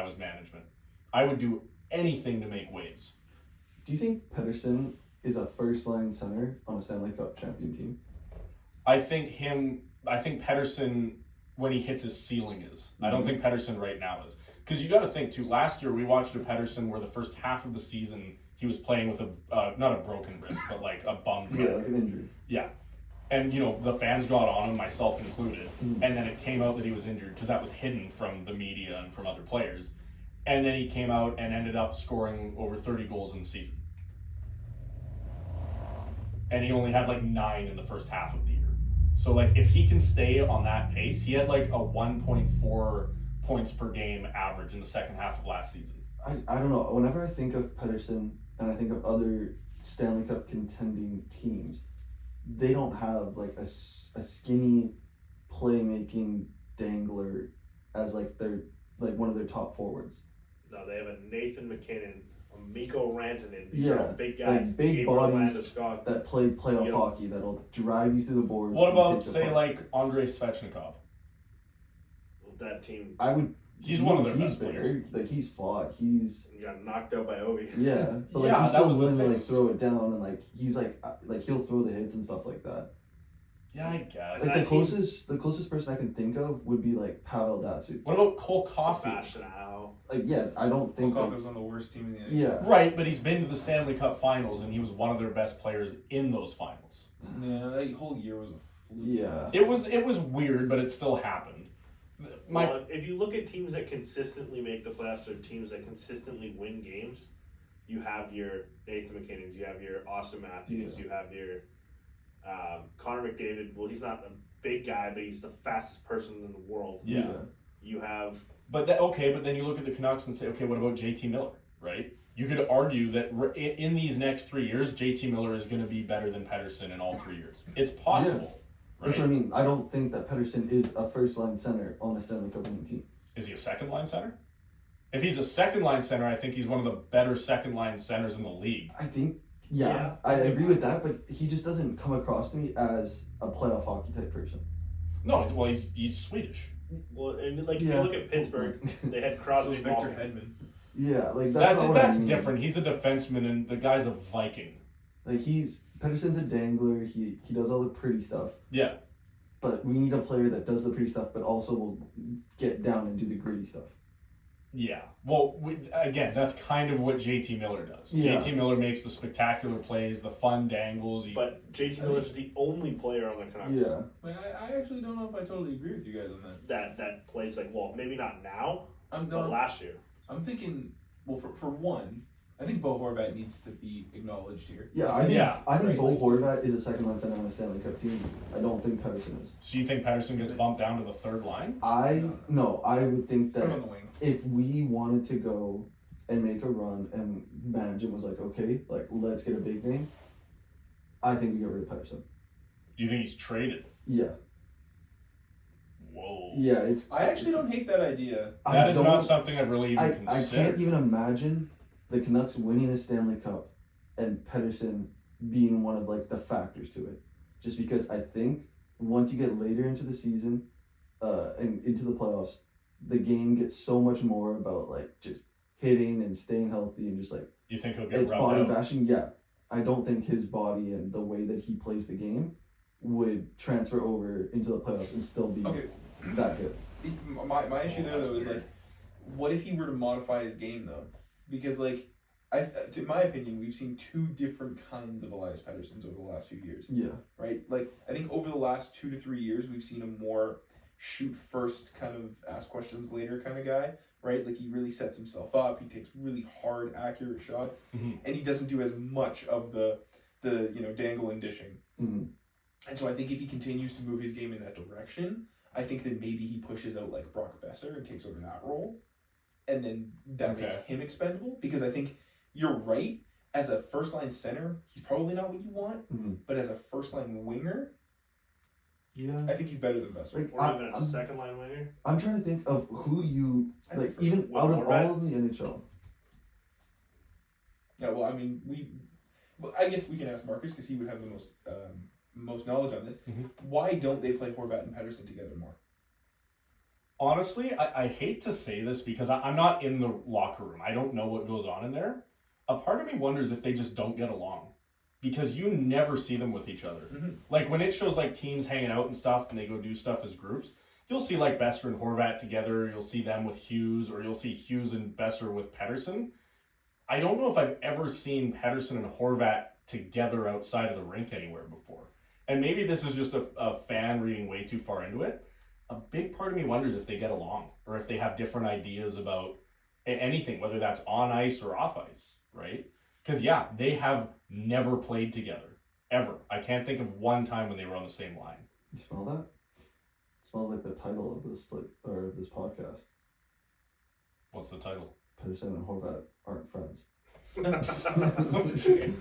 I was management. I would do anything to make waves. Do you think Pettersson is a first-line center on a Stanley Cup champion team? I think Pettersson, when he hits his ceiling, is. I don't think Pettersson right now is. Because you got to think, too, last year we watched a Pettersson where the first half of the season he was playing with not a broken wrist, but like a bum. Yeah, like an injury. Yeah. And, the fans got on him, myself included. And then it came out that he was injured because that was hidden from the media and from other players. And then he came out and ended up scoring over 30 goals in the season. And he only had like 9 in the first half of the year. So like if he can stay on that pace, he had like a 1.4 points per game average in the second half of last season. I don't know. Whenever I think of Pettersson and I think of other Stanley Cup contending teams, they don't have like a skinny playmaking dangler as like their like one of their top forwards. No, they have a Nathan McKinnon, a Mikko Rantanen. These Yeah, are all big guys. like big Gabriel bodies Landeskog. that play playoff hockey that'll drive you through the boards. What and about, take the say, puck. like Andrei Svechnikov? That team. I would. He's one of their he's best bigger. players. Like he's fought. He's Got knocked out by Ovi. yeah, but like Yeah, he's that still was the willing to thing. like throw it down and like he's like he'll throw the hits and stuff like that. Yeah, I guess. Like that the closest person I can think of would be like Pavel Datsyuk. What about Cole Caulfield? Sebastian Aho. Like yeah, I don't think Volkov like, is on the worst team in the yeah. Right, but he's been to the Stanley Cup Finals, and he was one of their best players in those finals. Yeah, that whole year was a fluke. Yeah. It was weird, but it still happened. Well, if you look at teams that consistently make the playoffs or teams that consistently win games, you have your Nathan McKinnons, you have your Austin Matthews, you have your Connor McDavid. Well, he's not a big guy, but he's the fastest person in the world. Yeah. You have. But then you look at the Canucks and say, okay, what about JT Miller, right? You could argue that in these next 3 years, JT Miller is going to be better than Pettersson in all 3 years. It's possible. Right? That's what I mean. I don't think that Pettersson is a first line center on a Stanley Cup winning team. Is he a second line center? If he's a second line center, I think he's one of the better second line centers in the league. I think I agree with that, but he just doesn't come across to me as a playoff hockey type person. No, he's Swedish. Well, and like if you look at Pittsburgh, they had So Crosby, is Victor Malkin. Hedman. Yeah, like that's not what I mean. different. He's a defenseman, and the guy's a Viking. Like Pettersson's a dangler. He does all the pretty stuff. Yeah. But we need a player that does the pretty stuff, but also will get down and do the gritty stuff. Yeah. Well, again, that's kind of what JT Miller does. Yeah. JT Miller makes the spectacular plays, the fun dangles. But JT Miller's the only player on the Canucks Yeah. Like, I actually don't know if I totally agree with you guys on that. that plays like, well, maybe not now, I'm but done. last year. I'm thinking, well, for one, I think Bo Horvat needs to be acknowledged here. Yeah, I think Right, Bo like- Horvat is a second line center on a Stanley Cup team. I don't think Pettersson is. So you think Pettersson gets bumped down to the third line? I would think Put him that on the wing. if we wanted to go and make a run and management was like, okay, like let's get a big name, I think we get rid of Pettersson. You think he's traded? Yeah. Whoa. Yeah, it's I actually don't hate that idea. That is not something I've really even I considered. can't even imagine the Canucks winning a Stanley Cup and Pettersson being one of like the factors to it. Just because I think once you get later into the season, and into the playoffs, the game gets so much more about like just hitting and staying healthy and just like You think he'll get it's rubbed body out? bashing. Yeah, I don't think his body and the way that he plays the game would transfer over into the playoffs and still be Okay, that good. my issue there that's though is weird. like, what if he were to modify his game though? Because like, to my opinion, we've seen two different kinds of Elias Petterssons over the last few years. Yeah, Right? Like, I think over the last 2 to 3 years, we've seen a more shoot first, kind of ask questions later kind of guy, right? Like, he really sets himself up. He takes really hard, accurate shots, and he doesn't do as much of the dangle and dishing. mm-hmm. And so I think if he continues to move his game in that direction, I think that maybe he pushes out like Brock Besser and takes over that role, and then that makes him expendable. Because I think you're right. As a first line center, he's probably not what you want, Mm-hmm. but as a first line winger, Yeah. I think he's better than Besser. Like, Or even a second line winger. I'm trying to think of who you I like, think even with out of Horvat? all of the NHL. Yeah, well, I mean, I guess we can ask Marcus because he would have the most knowledge on this. Mhm. Why don't they play Horvat and Pettersson together more? Honestly, I hate to say this because I'm not in the locker room. I don't know what goes on in there. A part of me wonders if they just don't get along. Because you never see them with each other. Mm-hmm. Like when it shows like teams hanging out and stuff and they go do stuff as groups, you'll see like Besser and Horvat together, you'll see them with Hughes, or you'll see Hughes and Besser with Pettersson. I don't know if I've ever seen Pettersson and Horvat together outside of the rink anywhere before. And maybe this is just a fan reading way too far into it. A big part of me wonders if they get along or if they have different ideas about anything, whether that's on ice or off ice, right? Because, yeah, they have never played together, ever. I can't think of one time when they were on the same line. You smell that? It smells like the title of this or of this podcast. What's the title? Pettersson and Horvat aren't friends. Okay.